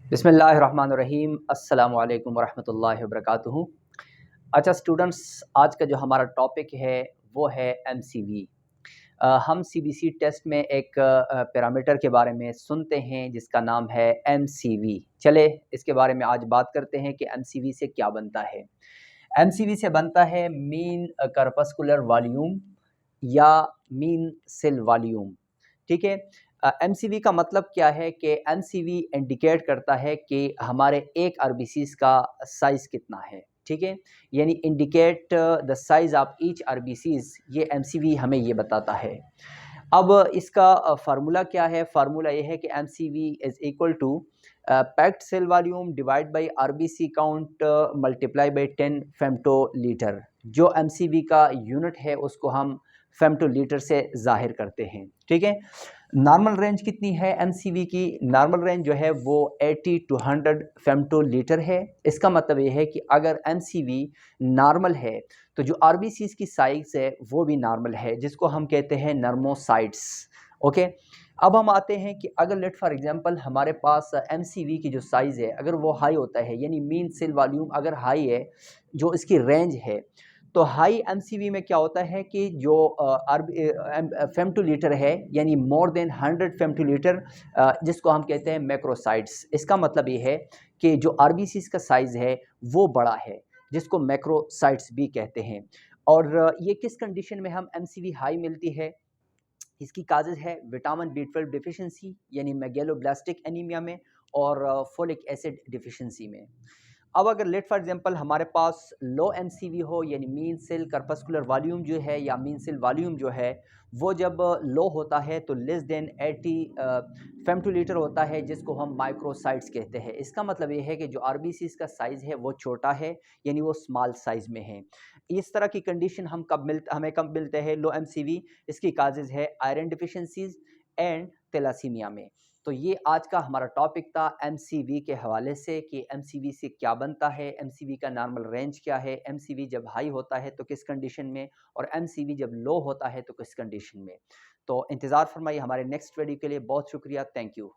बिस्मिल्लाहिर्रहमानिर्रहीम अस्सलामु अलैकुम वरहमतुल्लाहि वबरकातुहू। अच्छा स्टूडेंट्स, आज का जो हमारा टॉपिक है वो है एमसीवी। हम सीबीसी टेस्ट में एक पैरामीटर के बारे में सुनते हैं जिसका नाम है एमसीवी। चले इसके बारे में आज बात करते हैं कि एमसीवी से क्या बनता है। एमसीवी से बनता है मीन करपस्कुलर वॉल्यूम या मीन सेल वॉल्यूम। ठीक है। एमसीवी का मतलब क्या है कि एमसीवी इंडिकेट करता है कि हमारे एक आरबीसीज का साइज कितना है। ठीक है, यानी indicate the size of each RBCs, ये एमसीवी हमें ये बताता है। अब इसका फार्मूला क्या है? फार्मूला ये है कि MCV is equal to packed cell volume divide by RBC count multiply by 10 femtolitre. जो एमसीवी का यूनिट है उसको हम फेम्टोलीटर से जाहिर करते हैं। ठीक है। नॉर्मल रेंज कितनी है एमसीवी की? नॉर्मल रेंज जो है वो 80 टू 100 फेम्टोलीटर है। इसका मतलब ये है कि अगर एमसीवी नॉर्मल है तो जो आरबीसीज की साइज है वो भी नॉर्मल है, जिसको हम कहते हैं नर्मोसाइट्स। ओके। अब हम आते हैं कि अगर लेट फॉर एग्जांपल हमारे पास एमसीवी की जो साइज़ है अगर वो हाई होता है, यानी मीन सेल वॉल्यूम अगर हाई है, जो इसकी रेंज है, तो हाई एमसीवी में क्या होता है कि जो फेम्टोलीटर है, यानी मोर देन 100 फेम्टोलीटर, जिसको हम कहते हैं मैक्रोसाइट्स। इसका मतलब ये है कि जो आरबीसीज का साइज़ है वो बड़ा है, जिसको मैक्रोसाइट्स भी कहते हैं। और ये किस कंडीशन में हम एमसीवी हाई मिलती है? इसकी काजेज़ है विटामिन बी 12 डिफिशिएंसी यानी मेगेलोब्लास्टिक एनीमिया में, और फोलिक एसिड डिफिशिएंसी में। अब अगर लेट फॉर एग्जांपल हमारे पास लो एमसीवी हो, यानी मीन सेल करपस्कुलर वॉल्यूम जो है या मीन सेल वॉल्यूम जो है वो जब लो होता है तो लेस देन 80 फेम्टोलीटर होता है, जिसको हम माइक्रोसाइट्स कहते हैं। इसका मतलब ये है कि जो आरबीसीज का साइज़ है वो छोटा है, यानी वो स्मॉल साइज़ में है। इस तरह की कंडीशन हमें कब मिलते हैं लो एमसीवी? इसकी काजेज़ है आयरन डिफिशिएंसीज एंड थैलासीमिया में। तो ये आज का हमारा टॉपिक था एमसीवी के हवाले से कि एमसीवी से क्या बनता है, एमसीवी का नॉर्मल रेंज क्या है, एमसीवी जब हाई होता है तो किस कंडीशन में, और एमसीवी जब लो होता है तो किस कंडीशन में। तो इंतज़ार फरमाइए हमारे नेक्स्ट वीडियो के लिए। बहुत शुक्रिया, थैंक यू।